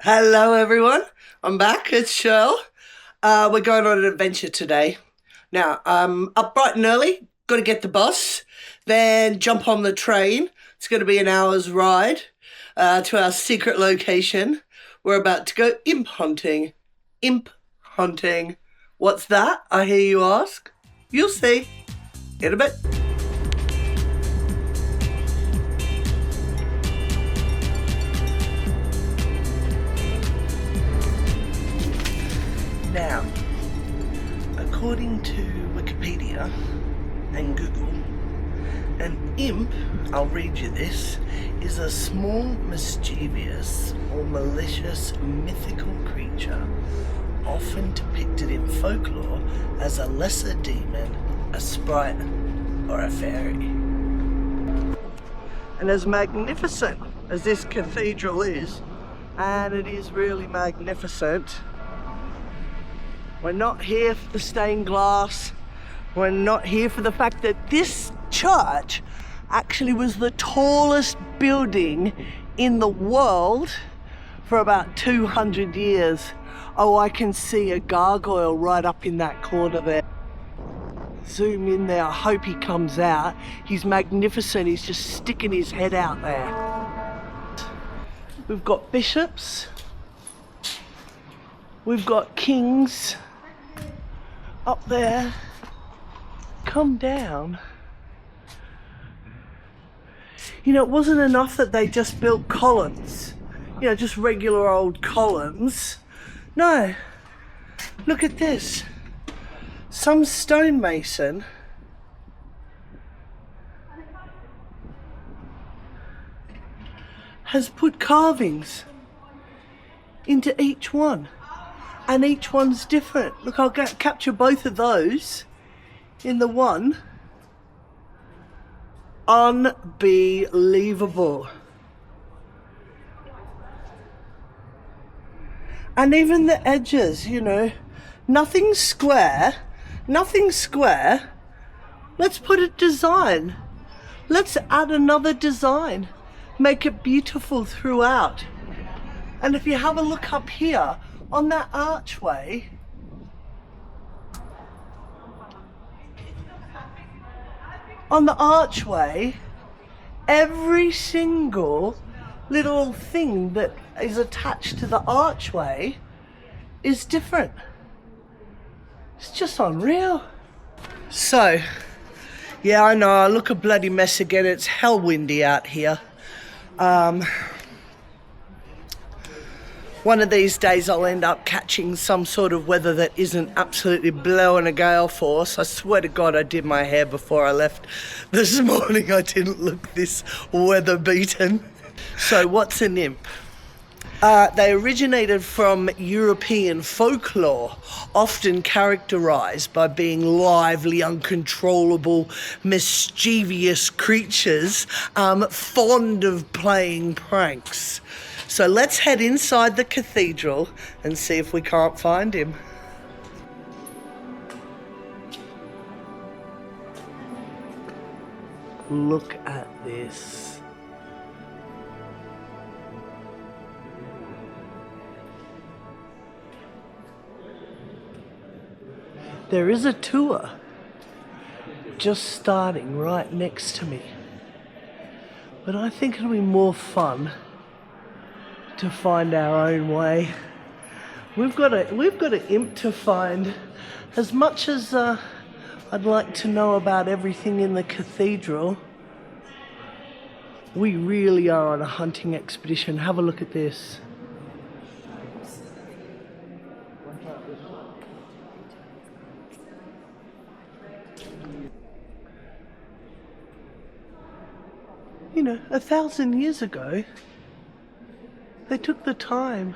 Hello everyone, I'm back, it's Shirl. We're going on an adventure today. Now, up bright and early, got to get the bus, then jump on the train. It's going to be an hour's ride to our secret location. We're about to go imp hunting. Imp hunting. What's that, I hear you ask? You'll see in a bit. Now, according to Wikipedia and Google, an imp, I'll read you this, is a small, mischievous or malicious mythical creature often depicted in folklore as a lesser demon, a sprite, or a fairy. And as magnificent as this cathedral is, and it is really magnificent, we're not here for the stained glass. We're not here for the fact that this church actually was the tallest building in the world for about 200 years. Oh, I can see a gargoyle right up in that corner there. Zoom in there, I hope he comes out. He's magnificent, he's just sticking his head out there. We've got bishops. We've got kings up there. Come down. You know, it wasn't enough that they just built columns, you know, just regular old columns. No, look at this. Some stonemason has put carvings into each one. And each one's different. Look, I'll capture both of those in the one. Unbelievable. And even the edges, you know, nothing square, nothing square. Let's put a design. Let's add another design. Make it beautiful throughout. And if you have a look up here, on that archway, every single little thing that is attached to the archway is different. It's just unreal. So, yeah, I know, I look a bloody mess again. It's hell windy out here. One of these days I'll end up catching some sort of weather that isn't absolutely blowing a gale force. I swear to God I did my hair before I left this morning. I didn't look this weather beaten. So what's an imp? They originated from European folklore, often characterised by being lively, uncontrollable, mischievous creatures, fond of playing pranks. So let's head inside the cathedral and see if we can't find him. Look at this. There is a tour just starting right next to me. But I think it'll be more fun to find our own way. We've got an imp to find. As much as I'd like to know about everything in the cathedral, we really are on a hunting expedition. Have a look at this. You know, 1,000 years ago, they took the time,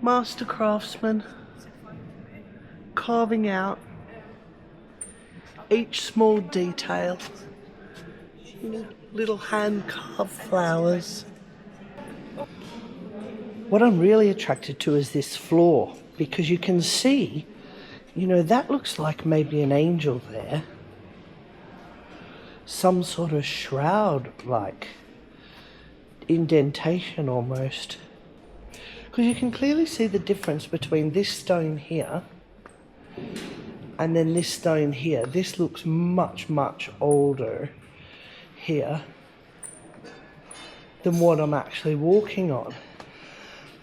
master craftsmen, carving out each small detail, you know, little hand-carved flowers. What I'm really attracted to is this floor, because you can see, you know, that looks like maybe an angel there. Some sort of shroud-like indentation almost. Because you can clearly see the difference between this stone here and then this stone here. This looks much, much older here than what I'm actually walking on.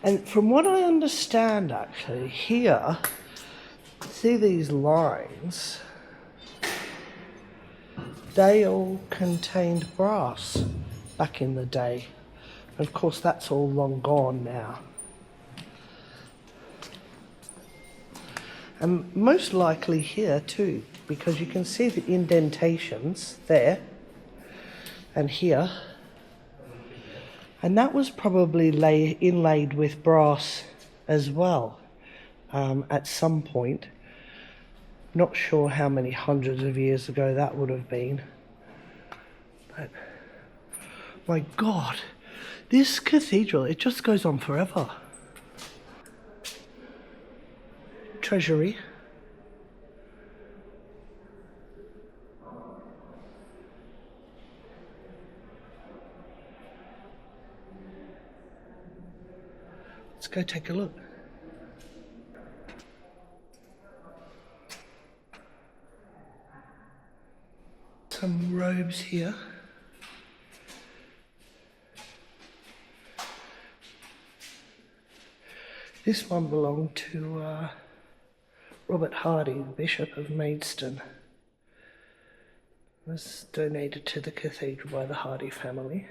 And from what I understand, actually, here, see these lines? They all contained brass back in the day. And of course, that's all long gone now. And most likely here too, because you can see the indentations there and here. And that was probably inlaid with brass as well at some point. Not sure how many hundreds of years ago that would have been. But my God, this cathedral, it just goes on forever. Treasury. Let's go take a look. Some robes here. This one belonged to Robert Hardy, the Bishop of Maidstone. It was donated to the cathedral by the Hardy family.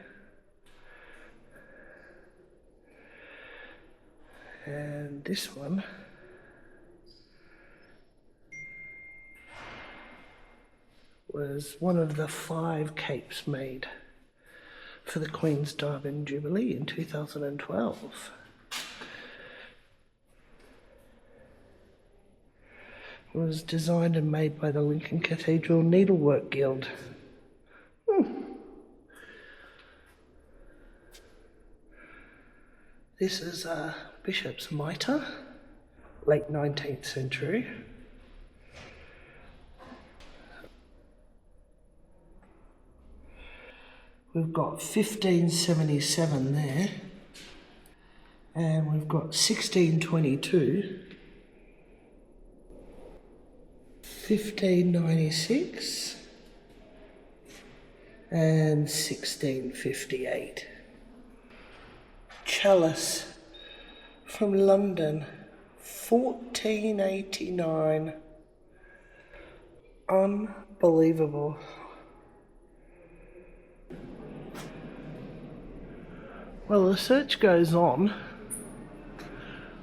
And this one was one of the 5 capes made for the Queen's Diamond Jubilee in 2012. It was designed and made by the Lincoln Cathedral Needlework Guild. This is a bishop's mitre, late 19th century. We've got 1577 there, and we've got 1622, 1596, and 1658. Chalice from London, 1489. Unbelievable. Well, the search goes on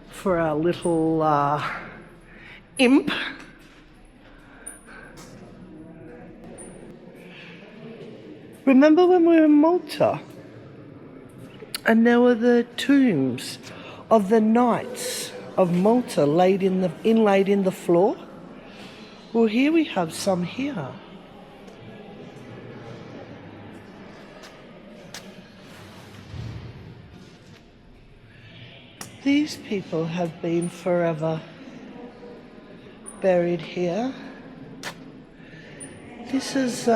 for our little imp. Remember when we were in Malta? And there were the tombs of the knights of Malta inlaid in the floor. Well, here we have some here. These people have been forever buried here. This is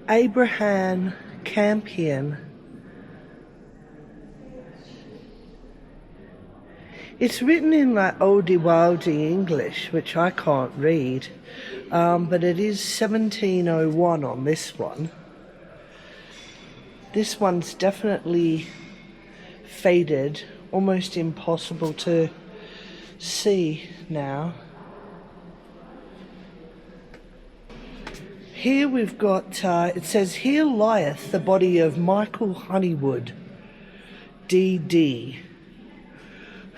Abraham Campion. It's written in like oldie-wildy English, which I can't read, but it is 1701 on this one. This one's definitely faded, almost impossible to see now. Here we've got, it says, "Here lieth the body of Michael Honeywood, D.D.,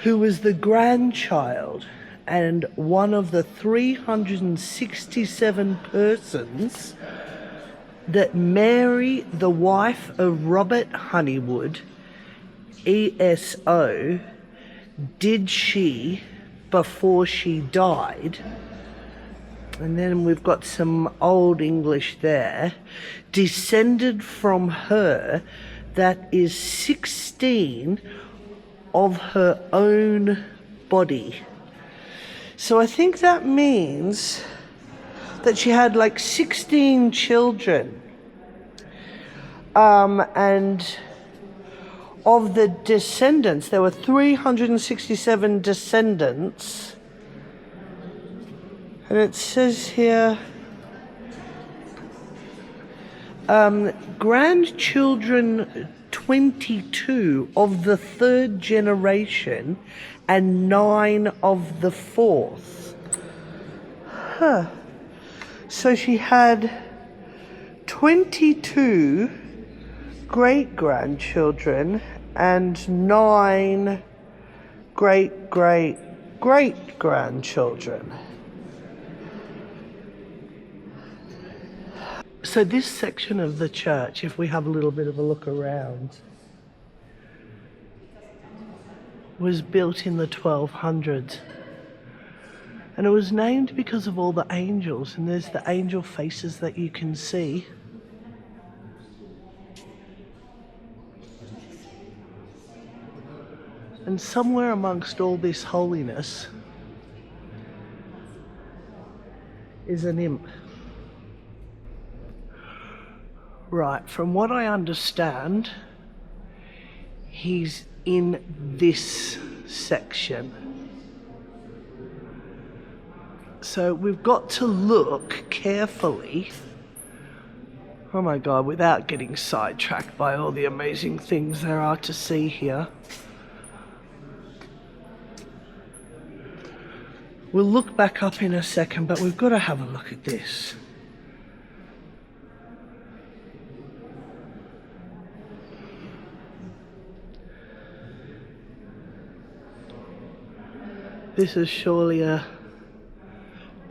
who was the grandchild and one of the 367 persons that Mary, the wife of Robert Honeywood, ESO, did she before she died." And then we've got some old English there. "Descended from her that is 16 of her own body." So I think that means that she had like 16 children and of the descendants, there were 367 descendants, and it says here grandchildren 22 of the third generation and 9 of the fourth. So she had 22 great-grandchildren and 9 great-great-great-grandchildren. So this section of the church, if we have a little bit of a look around, was built in the 1200s. And it was named because of all the angels, and there's the angel faces that you can see. And somewhere amongst all this holiness is an imp. Right, from what I understand, he's in this section. So we've got to look carefully, oh my God, without getting sidetracked by all the amazing things there are to see here. We'll look back up in a second, but we've got to have a look at this. This is surely a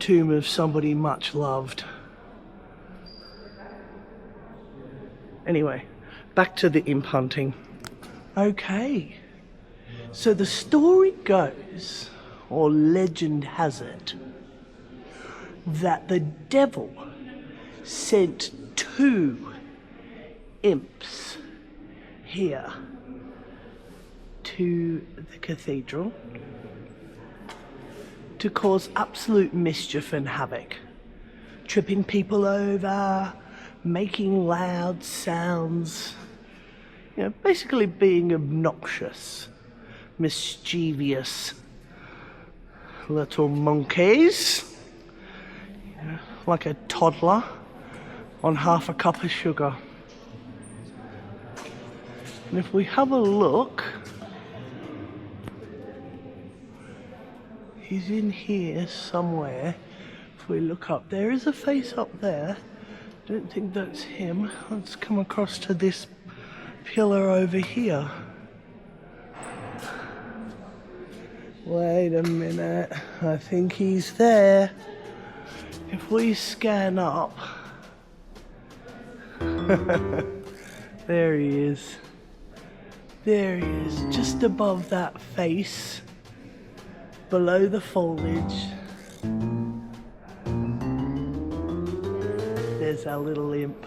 tomb of somebody much loved. Anyway, back to the imp hunting. Okay, so the story goes, or legend has it, that the devil sent 2 imps here to the cathedral to cause absolute mischief and havoc, tripping people over, making loud sounds, you know, basically being obnoxious, mischievous little monkeys, you know, like a toddler on half a cup of sugar. And if we have a look, he's in here somewhere. If we look up, there is a face up there. Don't think that's him. Let's come across to this pillar over here. Wait a minute, I think he's there. If we scan up, there he is. There he is, just above that face, below the foliage. There's our little imp.